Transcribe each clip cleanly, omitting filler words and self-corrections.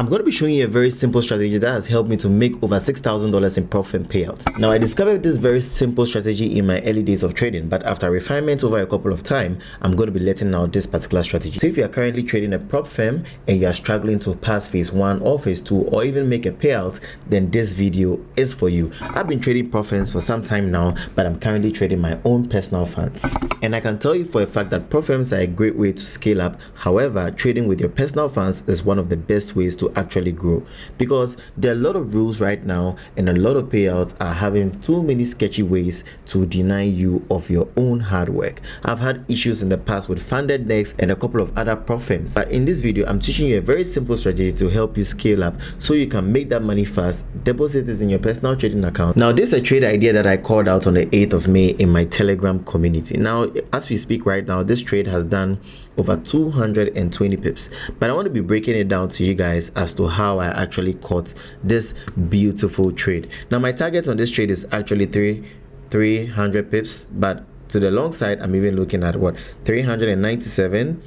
I'm going to be showing you a very simple strategy that has helped me to make over $6,000 in profit payout. Now, I discovered this very simple strategy in my early days of trading, but after refinement over a couple of time, I'm going to be letting out this particular strategy. So if you are currently trading a prop firm and you are struggling to pass phase 1 or phase 2 or even make a payout, then this video is for you. I've been trading prop firms for some time now, but I'm currently trading my own personal funds. And I can tell you for a fact that prop firms are a great way to scale up. However, trading with your personal funds is one of the best ways to actually grow, because there are a lot of rules right now and a lot of payouts are having too many sketchy ways to deny you of your own hard work. I've had issues in the past with funded decks and a couple of other prop firms, but in this video I'm teaching you a very simple strategy to help you scale up so you can make that money fast, deposit it in your personal trading account. Now, this is a trade idea that I called out on the 8th of May in my Telegram community. Now, as we speak right now, this trade has done over 220 pips, but I want to be breaking it down to you guys as to how I actually caught this beautiful trade. Now, my target on this trade is actually 300 pips, but to the long side I'm even looking at what, 397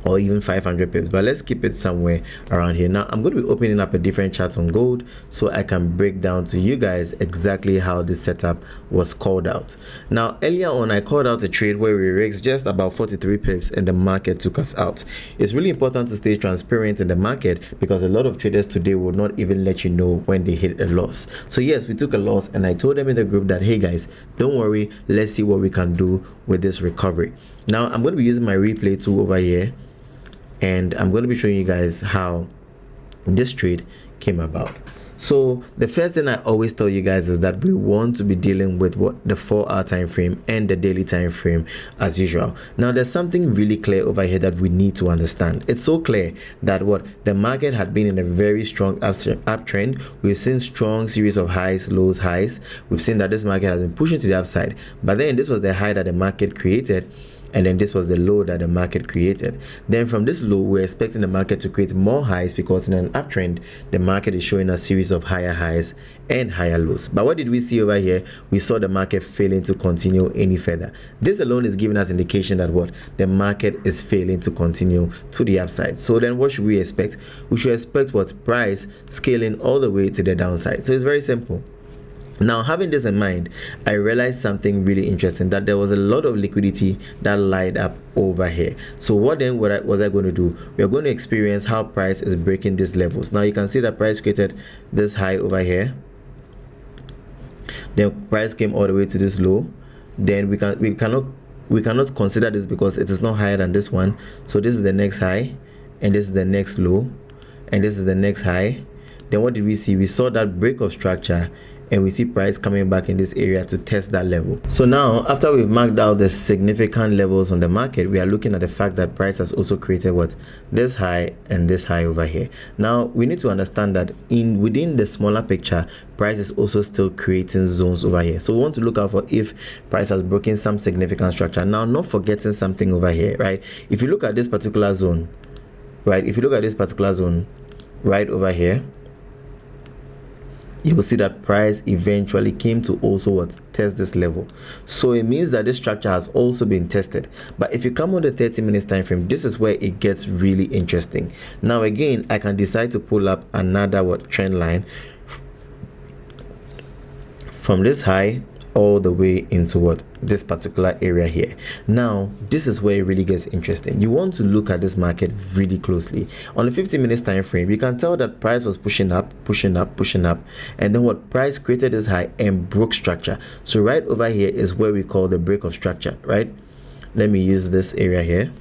or even 500 pips, but let's keep it somewhere around here. Now, I'm going to be opening up a different chart on gold so I can break down to you guys exactly how this setup was called out. Now, earlier on I called out a trade where we risked just about 43 pips and the market took us out. It's really important to stay transparent in the market, because a lot of traders today will not even let you know when they hit a loss. So yes, we took a loss, and I told them in the group that, hey guys, don't worry, let's see what we can do with this recovery. Now, I'm going to be using my replay tool over here, and I'm going to be showing you guys how this trade came about. So the first thing I always tell you guys is that we want to be dealing with what, the 4-hour time frame and the daily time frame as usual. Now, there's something really clear over here that we need to understand. It's so clear that what the market had been in a very strong uptrend. We've seen strong series of highs, lows, highs. We've seen that this market has been pushing to the upside, but then this was the high that the market created, and then this was the low that the market created. Then from this low, we're expecting the market to create more highs, because in an uptrend the market is showing a series of higher highs and higher lows. But what did we see over here? We saw the market failing to continue any further. This alone is giving us indication that what, the market is failing to continue to the upside. So then what should we expect? We should expect what, price scaling all the way to the downside. So it's very simple. Now, having this in mind, I realized something really interesting, that there was a lot of liquidity that lied up over here. So what then was I going to do? We are going to experience how price is breaking these levels. Now, you can see that price created this high over here. Then price came all the way to this low. Then we cannot consider this because it is not higher than this one. So this is the next high, and this is the next low, and this is the next high. Then what did we see? We saw that break of structure, and we see price coming back in this area to test that level. So now, after we've marked out the significant levels on the market, we are looking at the fact that price has also created what, this high and this high over here. Now, we need to understand that within the smaller picture, price is also still creating zones over here. So we want to look out for if price has broken some significant structure. Now, not forgetting something over here, right? If you look at this particular zone, right, right over here, you will see that price eventually came to also what, test this level. So it means that this structure has also been tested. But if you come on the 30 minutes time frame, this is where it gets really interesting. Now again, I can decide to pull up another what, trend line from this high all the way into what, this particular area here. Now, this is where it really gets interesting. You want to look at this market really closely. On the 50 minutes time frame, you can tell that price was pushing up, and then what, price created this high and broke structure. So right over here is where we call the break of structure, right? Let me use this area here.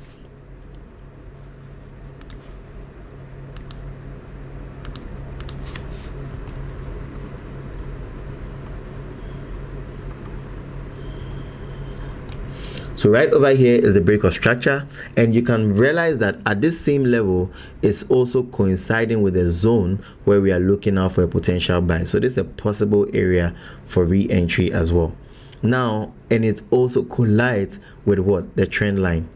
So right over here is the break of structure, and you can realize that at this same level is also coinciding with the zone where we are looking out for a potential buy. So this is a possible area for re-entry as well. Now, and it also collides with what, the trend line.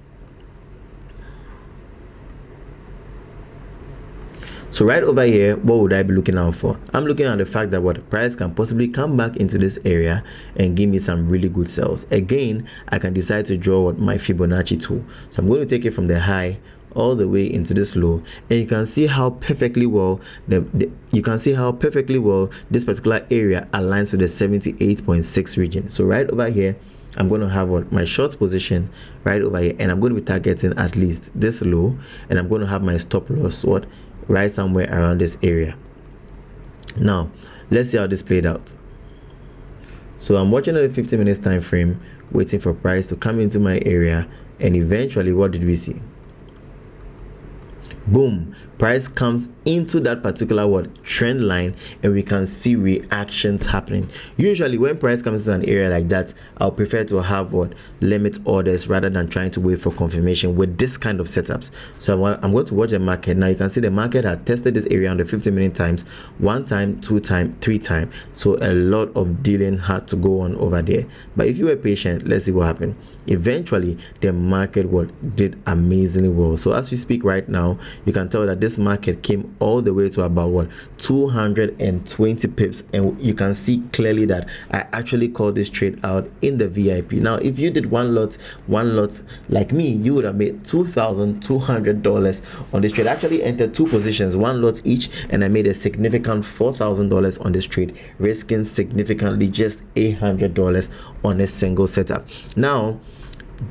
So right over here, what would I be looking out for? I'm looking at the fact that what, price can possibly come back into this area and give me some really good sells. Again, I can decide to draw what, my Fibonacci tool. So I'm going to take it from the high all the way into this low, and you can see how perfectly well you can see how perfectly well this particular area aligns with the 78.6 region. So right over here, I'm going to have what my short position right over here, and I'm going to be targeting at least this low, and I'm going to have my stop loss what right somewhere around this area. Now let's see how this played out. So I'm watching at the 50 minutes time frame, waiting for price to come into my area, and eventually what did we see? Boom, price comes into that particular trend line, and we can see reactions happening. Usually when price comes to an area like that, I'll prefer to have limit orders rather than trying to wait for confirmation with this kind of setups. So I'm going to watch the market. Now you can see the market had tested this area on the 50-minute times, 1 time, 2 time, 3 time. So a lot of dealing had to go on over there, but if you were patient, let's see what happened. Eventually the market did amazingly well. So as we speak right now, you can tell that this market came all the way to about 220 pips, and you can see clearly that I actually called this trade out in the VIP. Now if you did one lot like me, you would have made $2,200 on this trade. I actually entered 2 positions, 1 lot each, and I made a significant $4,000 on this trade, risking significantly just $800 on a single setup. Now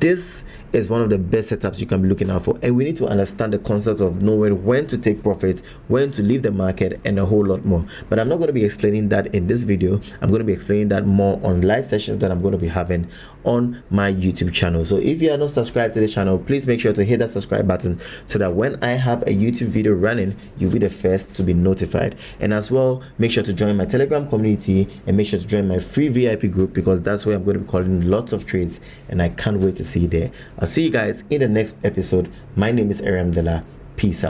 this is one of the best setups you can be looking out for, and we need to understand the concept of knowing when to take profits, when to leave the market, and a whole lot more. But I'm not going to be explaining that in this video. I'm going to be explaining that more on live sessions that I'm going to be having on my YouTube channel. So if you are not subscribed to the channel, please make sure to hit that subscribe button so that when I have a YouTube video running, you'll be the first to be notified. And as well, make sure to join my Telegram community, and make sure to join my free VIP group, because that's where I'm going to be calling lots of trades, and I can't wait to see you there. I'll see you guys in the next episode. My name is Aramdela. Peace out.